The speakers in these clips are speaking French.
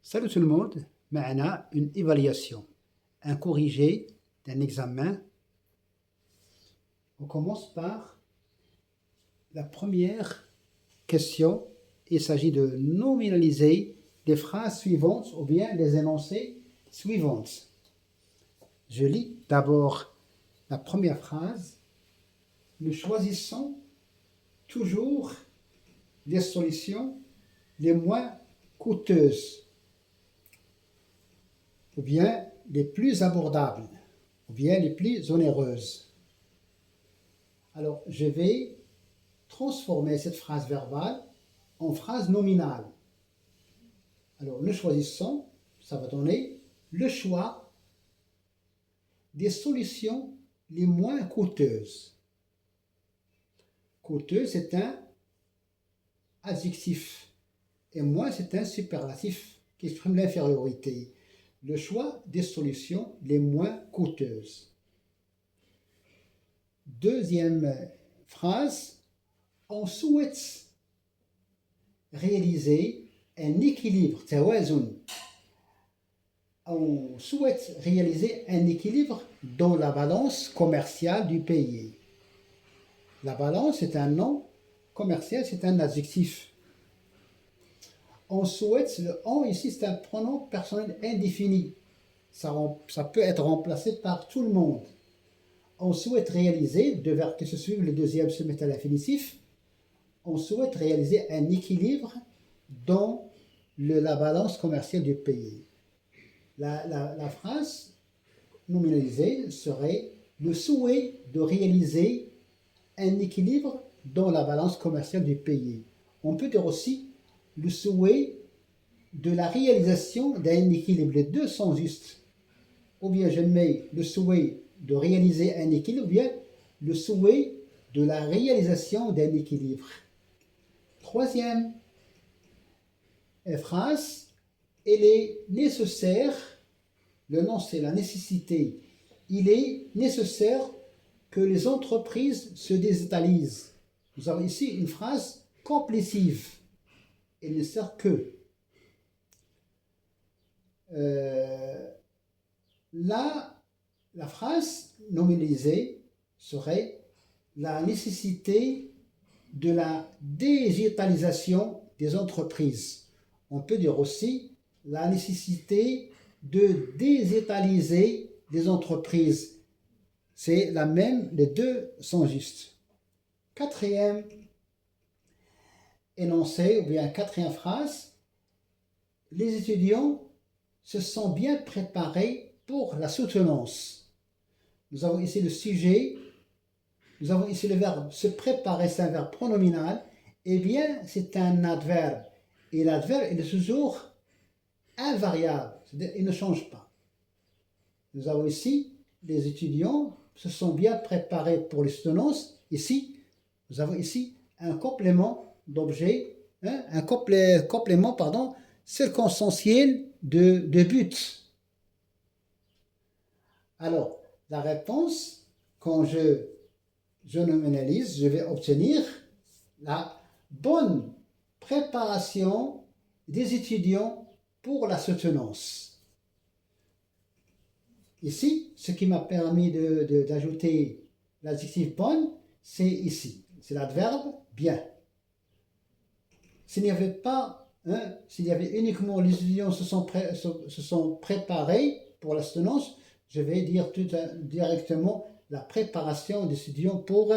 Salut tout le monde, معنا une évaluation, un corrigé d'un examen. On commence par la première question. Il s'agit de nominaliser les phrases suivantes ou bien les énoncés suivantes. Je lis d'abord la première phrase. Nous choisissons toujours les solutions les moins coûteuses ou bien les plus abordables, ou bien les plus onéreuses. Alors, je vais transformer cette phrase verbale en phrase nominale. Alors, nous choisissons, ça va donner le choix des solutions les moins coûteuses. Coûteux, c'est un adjectif, et moins, c'est un superlatif qui exprime l'infériorité. Le choix des solutions les moins coûteuses. Deuxième phrase, on souhaite réaliser un équilibre, توازن. On souhaite réaliser un équilibre dans la balance commerciale du pays. La balance est un nom, commercial c'est un adjectif. On souhaite, le on ici c'est un pronom personnel indéfini. Ça peut être remplacé par tout le monde. On souhaite réaliser, deux verbes qui se suivent, le deuxième se met à l'infinitif. On souhaite réaliser un équilibre dans la balance commerciale du pays. La phrase nominalisée serait le souhait de réaliser un équilibre dans la balance commerciale du pays. On peut dire aussi le souhait de la réalisation d'un équilibre. Les deux sont justes. Ou bien je mets le souhait de réaliser un équilibre, ou bien le souhait de la réalisation d'un équilibre. Troisième phrase, il est nécessaire, le nom c'est la nécessité, il est nécessaire que les entreprises se désitalisent. Nous avons ici une phrase complétive. Il ne sert que. Là, la phrase nominalisée serait la nécessité de la digitalisation des entreprises. On peut dire aussi la nécessité de digitaliser les entreprises. C'est la même, les deux sont justes. Quatrième énoncé, ou bien quatrième phrase, les étudiants se sont bien préparés pour la soutenance. Nous avons ici le sujet, nous avons ici le verbe se préparer, c'est un verbe pronominal, et bien c'est un adverbe. Et l'adverbe il est toujours invariable, c'est-à-dire il ne change pas. Nous avons ici les étudiants se sont bien préparés pour les soutenances. Ici, nous avons ici un complément d'objet, un complément circonstanciel de but. Alors, la réponse, quand je nominalise, je vais obtenir la bonne préparation des étudiants pour la soutenance. Ici, ce qui m'a permis d'ajouter l'adjectif bonne, c'est ici. C'est l'adverbe bien. S'il n'y avait pas, s'il y avait uniquement les étudiants se sont préparés pour la soutenance, je vais dire directement la préparation des étudiants pour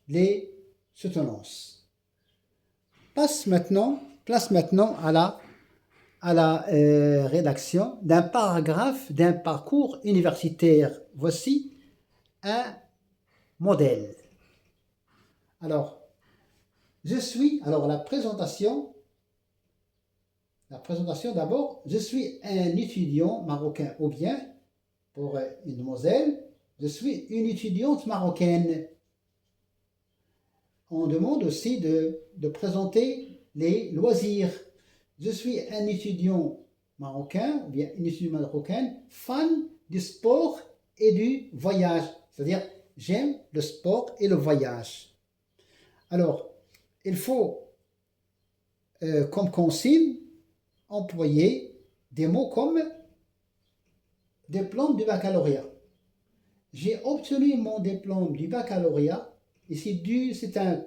les soutenances. Place maintenant à la rédaction d'un paragraphe d'un parcours universitaire. Voici un modèle. Alors, la présentation d'abord, je suis un étudiant marocain, ou bien, pour une demoiselle, je suis une étudiante marocaine. On demande aussi de présenter les loisirs. Je suis un étudiant marocain, ou bien une étudiante marocaine, fan du sport et du voyage. C'est-à-dire, j'aime le sport et le voyage. Alors, il faut, comme consigne, employer des mots comme diplôme du baccalauréat. J'ai obtenu mon diplôme du baccalauréat, et c'est un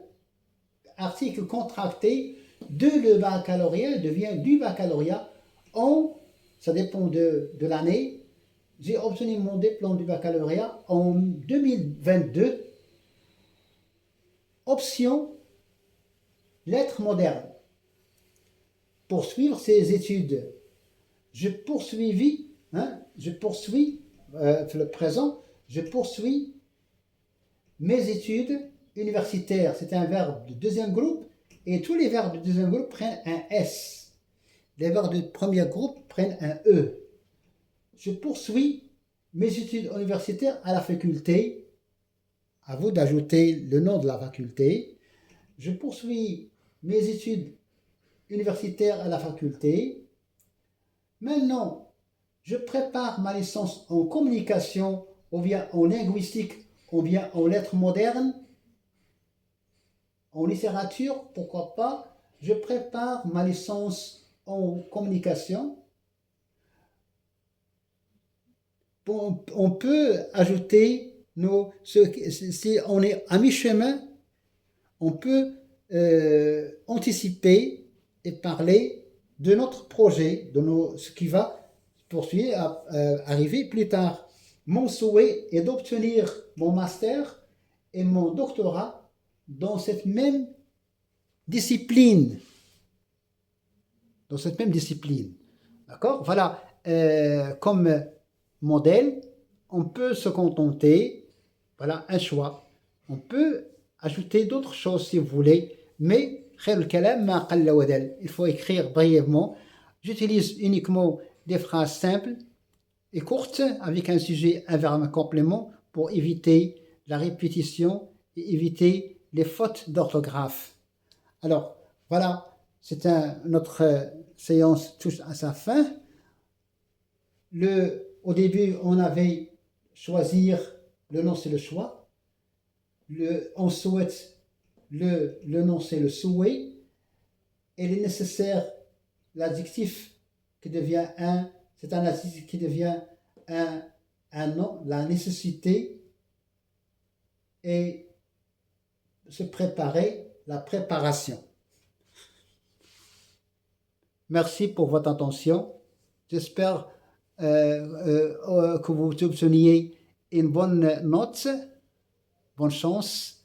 article contracté de le baccalauréat, devient du baccalauréat ça dépend de l'année. J'ai obtenu mon diplôme du baccalauréat en 2022, option lettres modernes. Poursuivre ses études. Je poursuis le présent, je poursuis mes études universitaires. C'est un verbe de deuxième groupe et tous les verbes de deuxième groupe prennent un S. Les verbes de premier groupe prennent un E. Je poursuis mes études universitaires à la faculté. À vous d'ajouter le nom de la faculté. Je poursuis mes études universitaires à la faculté. Maintenant, je prépare ma licence en communication, ou bien en linguistique, ou bien en lettres modernes, en littérature, pourquoi pas. Je prépare ma licence en communication. On peut ajouter, si on est à mi-chemin, on peut anticiper et parler de notre projet, ce qui va poursuivre, arriver plus tard. Mon souhait est d'obtenir mon master et mon doctorat dans cette même discipline. D'accord? Voilà, comme modèle, on peut se contenter, voilà un choix. On peut ajouter d'autres choses si vous voulez, mais il faut écrire brièvement. J'utilise uniquement des phrases simples et courtes avec un sujet, un verbe, un complément pour éviter la répétition et éviter les fautes d'orthographe. Alors, voilà, notre séance touche à sa fin. Au début, on avait choisir, le nom c'est le choix, on souhaite, le nom c'est le souhait, et il est nécessaire, l'adjectif qui devient c'est un adjectif qui devient un nom, la nécessité, et se préparer, la préparation. Merci pour votre attention. J'espère que vous obteniez une bonne note, bonne chance,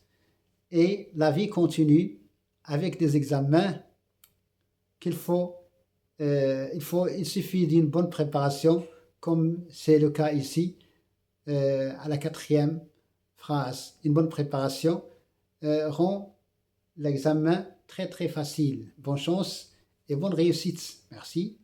et la vie continue avec des examens il suffit d'une bonne préparation, comme c'est le cas ici, à la 4e phrase. Une bonne préparation rend l'examen très très facile. Bonne chance et bonne réussite. Merci.